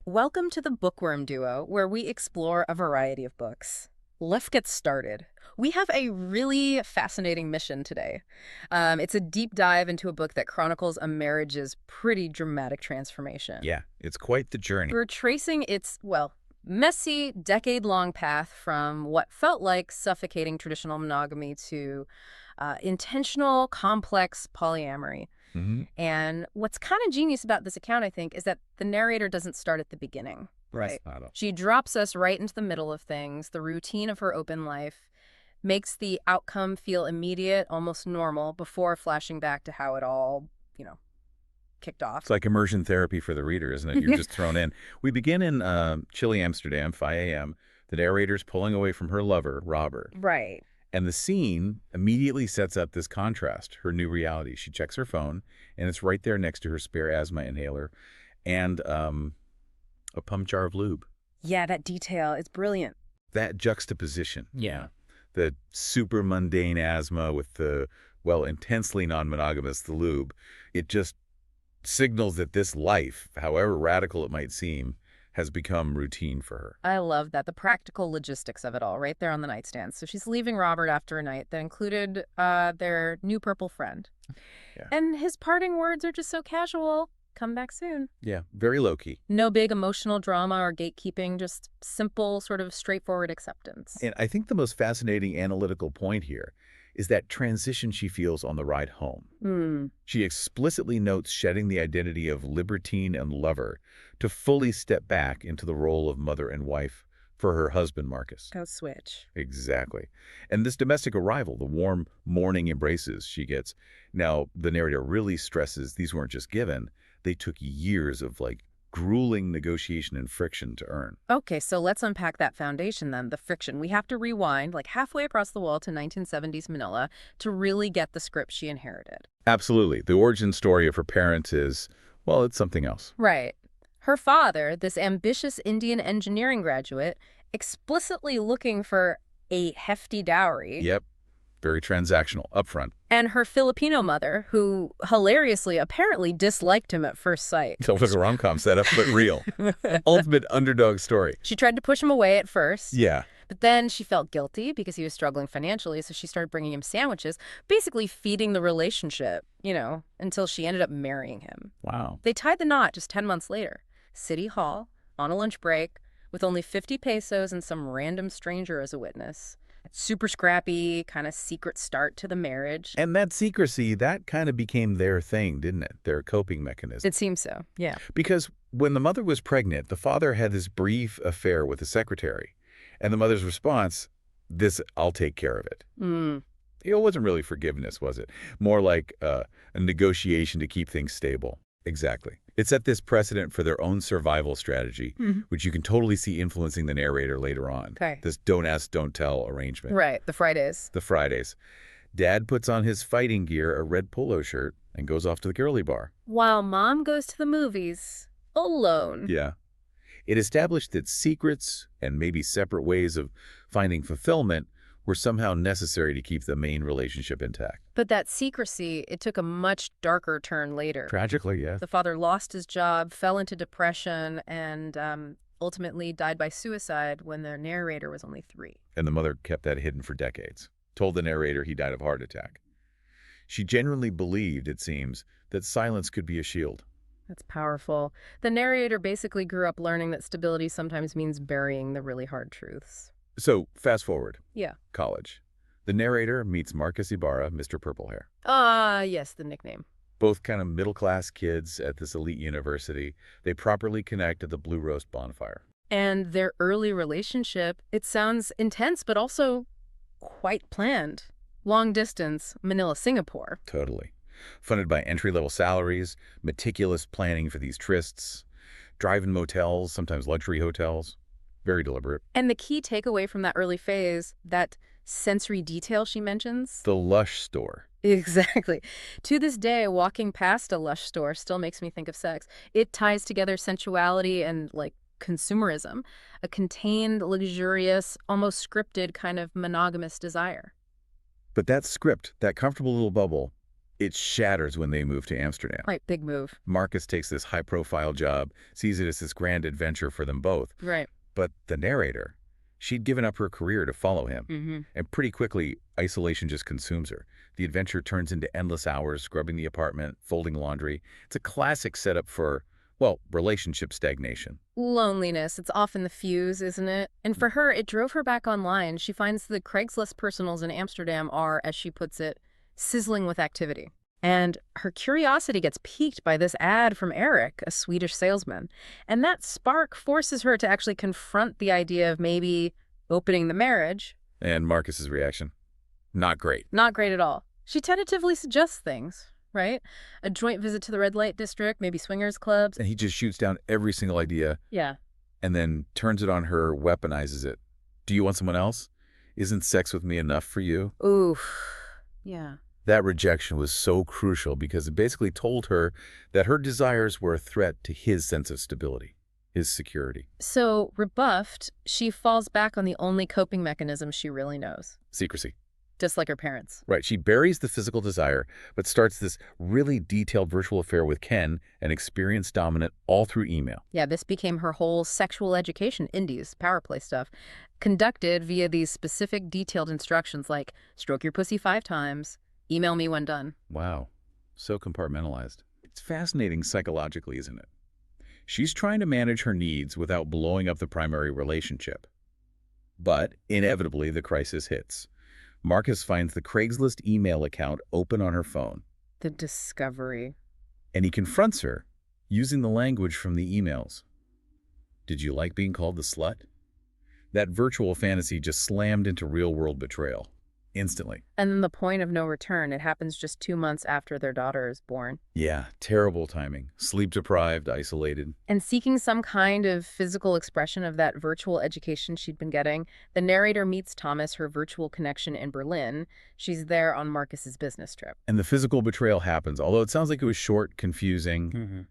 Welcome to the Bookworm Duo, where we explore a variety of books. Let's get started. We have a really fascinating mission today. It's a deep dive into a book that chronicles a marriage's pretty dramatic transformation. Yeah, it's quite the journey. We're tracing its, well, messy, decade-long path from what felt like suffocating traditional monogamy to intentional, complex polyamory. hmm And what's kind of genius about this account, I think, is that the narrator doesn't start at the beginning, right? Fascinating. She drops us right into the middle of things, the routine of her open life, makes the outcome feel immediate, almost normal, before flashing back to how it all, you know, kicked It's off. like immersion therapy for the reader, isn't it? You're just thrown in. We begin in chilly Amsterdam, 5 a.m. The narrator's pulling away from her lover, Robert. Right. And the scene immediately sets up this contrast, her new reality. She checks her phone, and it's right there next to her spare asthma inhaler and a pump jar of lube. Yeah, that detail is brilliant. That juxtaposition. Yeah. The super mundane asthma with the, well, intensely non-monogamous, the lube. It just signals that this life, however radical it might seem, has become routine for her. I love that. The practical logistics of it all right there on the nightstand. So she's leaving Robert after a night that included their new purple friend. Yeah. And his parting words are just so casual. Come back soon. Yeah, very low-key. No big emotional drama or gatekeeping, just simple, sort of straightforward acceptance. And I think the most fascinating analytical point here is that transition she feels on the ride home. She explicitly notes shedding the identity of libertine and lover to fully step back into the role of mother and wife for her husband, Marcus. Go switch. Exactly. And this domestic arrival, the warm morning embraces she gets. Now, the narrator really stresses these weren't just given. They took years of, grueling negotiation and friction to earn. Okay, so let's unpack that foundation then, the friction. We have to rewind like halfway across the wall to 1970s Manila to really get the script she inherited. Absolutely. The origin story of her parents is, well, it's something else. Right. Her father, this ambitious Indian engineering graduate, explicitly looking for a hefty dowry. Yep. Very transactional, upfront. And her Filipino mother, who hilariously apparently disliked him at first sight. Sounds like a rom-com setup, but real. Ultimate underdog story. She tried to push him away at first. Yeah. But then she felt guilty because he was struggling financially, so she started bringing him sandwiches, basically feeding the relationship, until she ended up marrying him. Wow. They tied the knot just 10 months later. City Hall, on a lunch break, with only 50 pesos and some random stranger as a witness. Super scrappy, kind of secret start to the marriage. And that secrecy, that kind of became their thing, didn't it? Their coping mechanism. It seems so, yeah. Because when the mother was pregnant, the father had this brief affair with the secretary. And the mother's response, this, I'll take care of it. It wasn't really forgiveness, was it? More like a negotiation to keep things stable. Exactly. It set this precedent for their own survival strategy, which you can totally see influencing the narrator later on. Okay. This don't ask, don't tell arrangement. Right, the Fridays. The Fridays. Dad puts on his fighting gear, a red polo shirt, and goes off to the girly bar. While Mom goes to the movies, alone. Yeah. It established that secrets and maybe separate ways of finding fulfillment were somehow necessary to keep the main relationship intact. But that secrecy, it took a much darker turn later. Tragically, yes. The father lost his job, fell into depression, and ultimately died by suicide when the narrator was only 3. And the mother kept that hidden for decades. Told the narrator he died of heart attack. She genuinely believed, it seems, that silence could be a shield. That's powerful. The narrator basically grew up learning that stability sometimes means burying the really hard truths. So, fast forward. Yeah. College. The narrator meets Marcus Ibarra, Mr. Purple Hair. Yes, the nickname. Both kind of middle-class kids at this elite university. They properly connect at the Blue Roast bonfire. And their early relationship, it sounds intense, but also quite planned. Long distance, Manila, Singapore. Totally. Funded by entry-level salaries, meticulous planning for these trysts, drive-in motels, sometimes luxury hotels. Very deliberate. And the key takeaway from that early phase, that sensory detail she mentions. The Lush store. Exactly. To this day, walking past a Lush store still makes me think of sex. It ties together sensuality and, consumerism, a contained, luxurious, almost scripted kind of monogamous desire. But that script, that comfortable little bubble, It shatters when they move to Amsterdam. Right, big move. Marcus takes this high-profile job, sees it as this grand adventure for them both. Right. But the narrator, she'd given up her career to follow him. And pretty quickly, isolation just consumes her. The adventure turns into endless hours, scrubbing the apartment, folding laundry. It's a classic setup for, well, relationship stagnation. Loneliness. It's often the fuse, isn't it? And for her, it drove her back online. She finds the Craigslist personals in Amsterdam are, as she puts it, sizzling with activity. And her curiosity gets piqued by this ad from Eric, a Swedish salesman. And that spark forces her to actually confront the idea of maybe opening the marriage. And Marcus's reaction? Not great. Not great at all. She tentatively suggests things, right? A joint visit to the red light district, maybe swingers clubs. And he just shoots down every single idea. Yeah. And then turns it on her, weaponizes it. Do you want someone else? Isn't sex with me enough for you? Oof. Yeah. That rejection was so crucial because it basically told her that her desires were a threat to his sense of stability, his security. So, rebuffed, she falls back on the only coping mechanism she really knows. Secrecy. Just like her parents. Right. She buries the physical desire, but starts this really detailed virtual affair with Ken, an experienced dominant, all through email. Yeah, this became her whole sexual education, indies, power play stuff, conducted via these specific detailed instructions like stroke your pussy 5 times, email me when done. Wow. So compartmentalized. It's fascinating psychologically, isn't it? She's trying to manage her needs without blowing up the primary relationship. But inevitably, the crisis hits. Marcus finds the Craigslist email account open on her phone. The discovery. And he confronts her using the language from the emails. Did you like being called the slut? That virtual fantasy just slammed into real-world betrayal. Instantly. And then the point of no return. It happens just 2 months after their daughter is born. Yeah, terrible timing. Sleep-deprived, isolated. And seeking some kind of physical expression of that virtual education she'd been getting, the narrator meets Thomas, her virtual connection in Berlin. She's there on Marcus's business trip. And the physical betrayal happens. Although it sounds like it was short, confusing.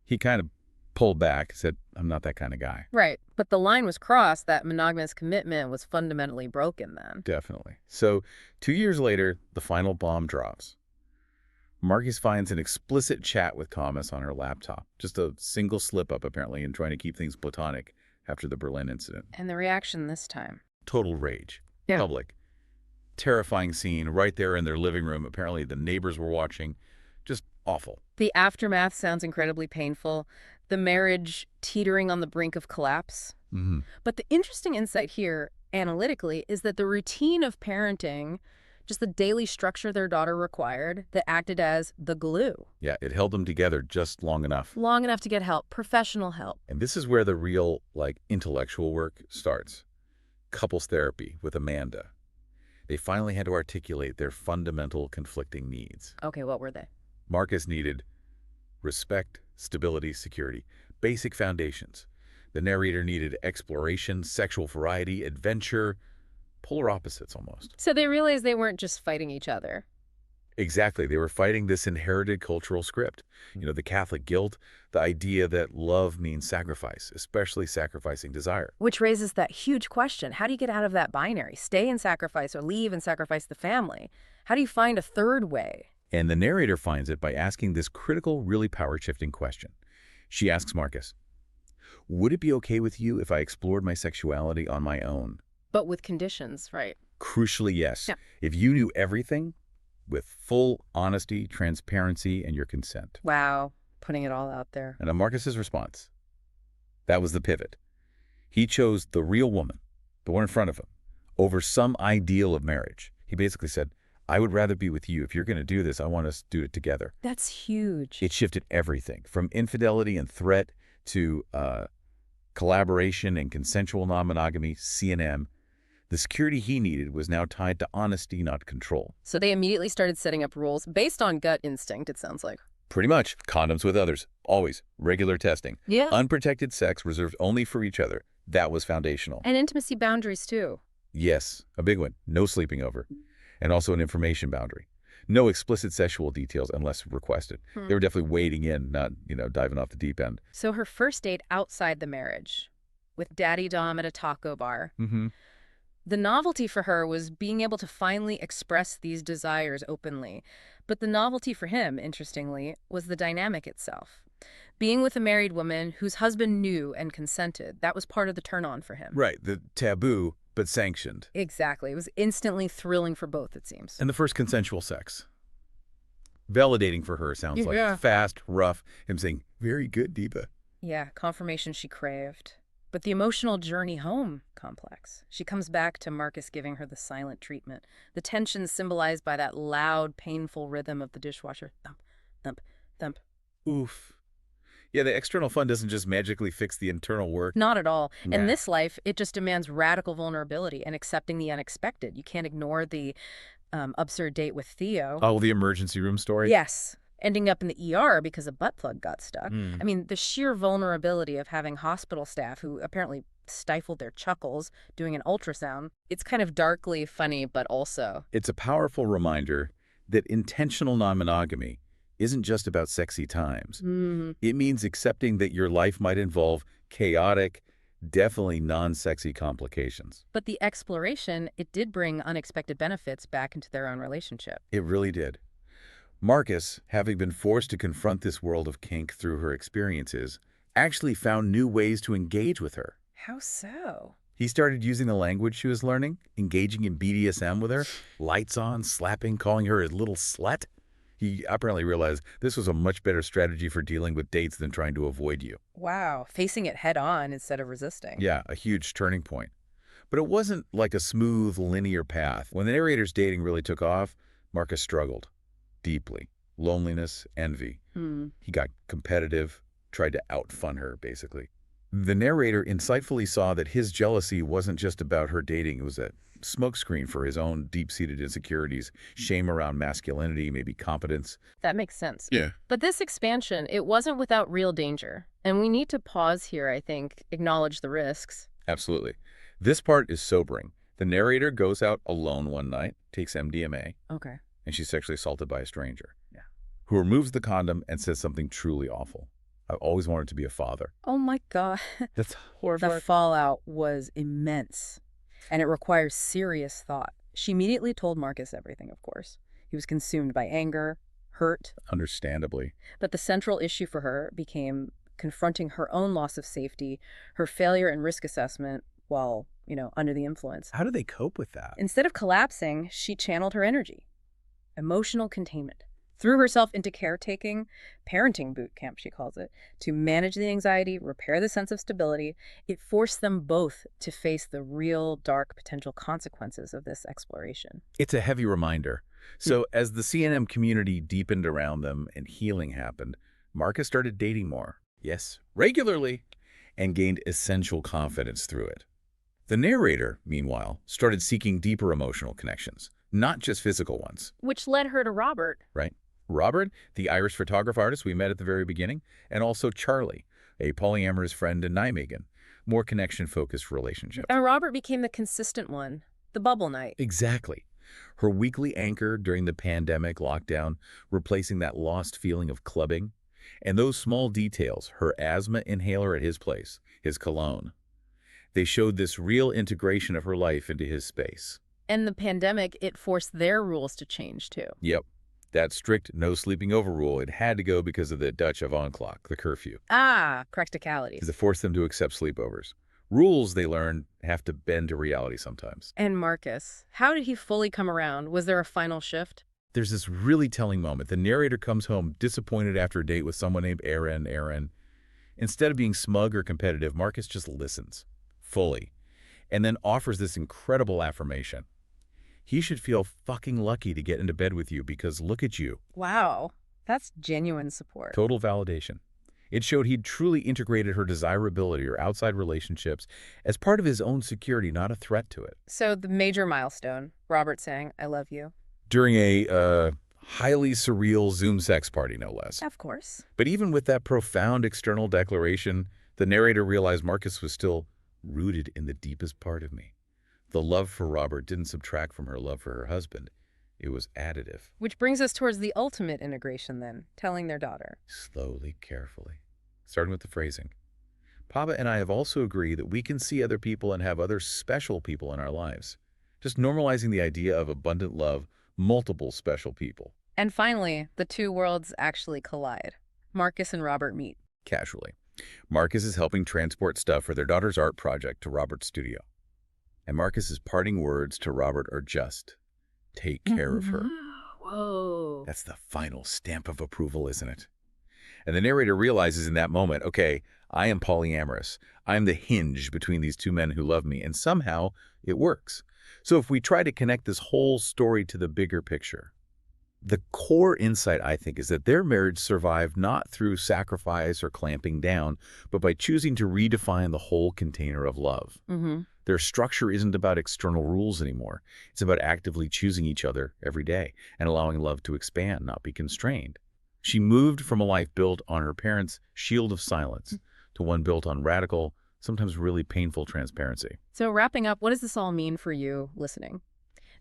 He kind of pulled back, said, I'm not that kind of guy. Right. But the line was crossed. That monogamous commitment was fundamentally broken then. Definitely. So 2 years later, the final bomb drops. Marcus finds an explicit chat with Thomas on her laptop. Just a single slip-up, apparently, in trying to keep things platonic after the Berlin incident. And the reaction this time? Total rage. Yeah. Public. Terrifying scene right there in their living room. Apparently, the neighbors were watching. Just awful. The aftermath sounds incredibly painful. The marriage teetering on the brink of collapse. But the interesting insight here, analytically, is that the routine of parenting, just the daily structure their daughter required, that acted as the glue. Yeah, it held them together just long enough. Long enough to get help, professional help. And this is where the real, intellectual work starts. Couples therapy with Amanda. They finally had to articulate their fundamental conflicting needs. Okay, what were they? Marcus needed respect, stability, security, basic foundations. The narrator needed exploration, sexual variety, adventure, polar opposites almost. So they realized they weren't just fighting each other. Exactly. They were fighting this inherited cultural script. The Catholic guilt, the idea that love means sacrifice, especially sacrificing desire. Which raises that huge question. How do you get out of that binary? Stay and sacrifice or leave and sacrifice the family? How do you find a third way? And the narrator finds it by asking this critical, really power-shifting question. She asks Marcus, would it be okay with you if I explored my sexuality on my own? But with conditions, right? Crucially, yes. Yeah. If you knew everything with full honesty, transparency, and your consent. Wow. Putting it all out there. And Marcus's response, that was the pivot. He chose the real woman, the one in front of him, over some ideal of marriage. He basically said, I would rather be with you. If you're going to do this, I want us to do it together. That's huge. It shifted everything from infidelity and threat to collaboration and consensual non-monogamy, C&M. The security he needed was now tied to honesty, not control. So they immediately started setting up rules based on gut instinct, it sounds like. Pretty much. Condoms with others. Always. Regular testing. Yeah. Unprotected sex reserved only for each other. That was foundational. And intimacy boundaries, too. Yes. A big one. No sleeping over. And also an information boundary. No explicit sexual details unless requested. They were definitely wading in, not, diving off the deep end. So her first date outside the marriage, with Daddy Dom at a taco bar. The novelty for her was being able to finally express these desires openly. But the novelty for him, interestingly, was the dynamic itself. Being with a married woman whose husband knew and consented, that was part of the turn-on for him. Right, the taboo, but sanctioned. Exactly. It was instantly thrilling for both, it seems. And the first consensual sex. Validating for her sounds like Yeah. fast, rough, him saying, very good, Deepa. Yeah, confirmation she craved. But the emotional journey home, complex. She comes back to Marcus giving her the silent treatment, the tension symbolized by that loud, painful rhythm of the dishwasher. Thump, thump, thump. Oof. Yeah, the external fun doesn't just magically fix the internal work. Not at all. In Nah. this life, it just demands radical vulnerability and accepting the unexpected. You can't ignore the absurd date with Theo. Oh, the emergency room story? Yes. Ending up in the ER because a butt plug got stuck. Mm. I mean, the sheer vulnerability of having hospital staff who apparently stifled their chuckles doing an ultrasound. It's kind of darkly funny, but also... It's a powerful reminder that intentional non-monogamy isn't just about sexy times. It means accepting that your life might involve chaotic, definitely non-sexy complications. But the exploration, it did bring unexpected benefits back into their own relationship. It really did. Marcus, having been forced to confront this world of kink through her experiences, actually found new ways to engage with her. How so? He started using the language she was learning, engaging in BDSM with her, lights on, slapping, calling her a little slut. He apparently realized this was a much better strategy for dealing with dates than trying to avoid you. Wow, facing it head on instead of resisting. Yeah, a huge turning point. But it wasn't like a smooth, linear path. When the narrator's dating really took off, Marcus struggled deeply. Loneliness, envy. He got competitive, tried to outfun her, basically. The narrator insightfully saw that his jealousy wasn't just about her dating. It was a smokescreen for his own deep-seated insecurities, shame around masculinity, maybe competence. That makes sense. Yeah. But this expansion, it wasn't without real danger. And we need to pause here, I think, acknowledge the risks. Absolutely. This part is sobering. The narrator goes out alone one night, takes MDMA, Okay. and she's sexually assaulted by a stranger, who removes the condom and says something truly awful. I always wanted to be a father. Oh my God. That's The horrifying. fallout was immense, and it requires serious thought. She immediately told Marcus everything, of course. He was consumed by anger, hurt, Understandably. but the central issue for her became confronting her own loss of safety, her failure in risk assessment while, under the influence. How do they cope with that? Instead of collapsing, she channeled her energy. Emotional containment. Threw herself into caretaking, parenting boot camp, she calls it, to manage the anxiety, repair the sense of stability. It forced them both to face the real dark potential consequences of this exploration. It's a heavy reminder. So as the CNM community deepened around them and healing happened, Marcus started dating more. Yes, regularly, and gained essential confidence through it. The narrator, meanwhile, started seeking deeper emotional connections, not just physical ones. Which led her to Robert. Right? Robert, the Irish photographer artist we met at the very beginning, and also Charlie, a polyamorous friend in Nijmegen, more connection-focused relationship. And Robert became the consistent one, the bubble night. Exactly. Her weekly anchor during the pandemic lockdown, replacing that lost feeling of clubbing. And those small details, her asthma inhaler at his place, his cologne, they showed this real integration of her life into his space. And the pandemic, it forced their rules to change too. Yep. That strict no sleeping over rule, it had to go because of the Dutch avant clock, the curfew. Practicalities. Because it forced them to accept sleepovers. Rules, they learned, have to bend to reality sometimes. And Marcus, how did he fully come around? Was there a final shift? There's this really telling moment. The narrator comes home disappointed after a date with someone named Aaron. Instead of being smug or competitive, Marcus just listens, fully, and then offers this incredible affirmation. He should feel fucking lucky to get into bed with you because look at you. Wow, that's genuine support. Total validation. It showed he'd truly integrated her desirability or outside relationships as part of his own security, not a threat to it. So the major milestone, Robert saying, I love you. During a highly surreal Zoom sex party, no less. Of course. But even with that profound external declaration, the narrator realized Marcus was still rooted in the deepest part of me. The love for Robert didn't subtract from her love for her husband. It was additive. Which brings us towards the ultimate integration then, telling their daughter. Slowly, carefully. Starting with the phrasing. Papa and I have also agreed that we can see other people and have other special people in our lives. Just normalizing the idea of abundant love, multiple special people. And finally, the two worlds actually collide. Marcus and Robert meet. Casually. Marcus is helping transport stuff for their daughter's art project to Robert's studio. And Marcus's parting words to Robert are just, take care of her. Whoa. That's the final stamp of approval, isn't it? And the narrator realizes in that moment, okay, I am polyamorous. I'm the hinge between these two men who love me, and somehow it works. So if we try to connect this whole story to the bigger picture, the core insight, I think, is that their marriage survived not through sacrifice or clamping down, but by choosing to redefine the whole container of love. Their structure isn't about external rules anymore. It's about actively choosing each other every day and allowing love to expand, not be constrained. She moved from a life built on her parents' shield of silence to one built on radical, sometimes really painful transparency. So wrapping up, what does this all mean for you listening?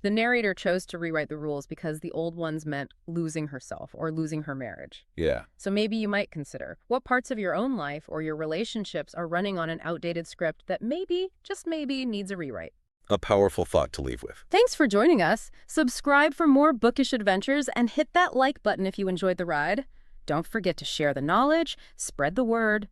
The narrator chose to rewrite the rules because the old ones meant losing herself or losing her marriage. Yeah. So maybe you might consider what parts of your own life or your relationships are running on an outdated script that maybe, just maybe, needs a rewrite. A powerful thought to leave with. Thanks for joining us. Subscribe for more bookish adventures and hit that like button if you enjoyed the ride. Don't forget to share the knowledge, spread the word.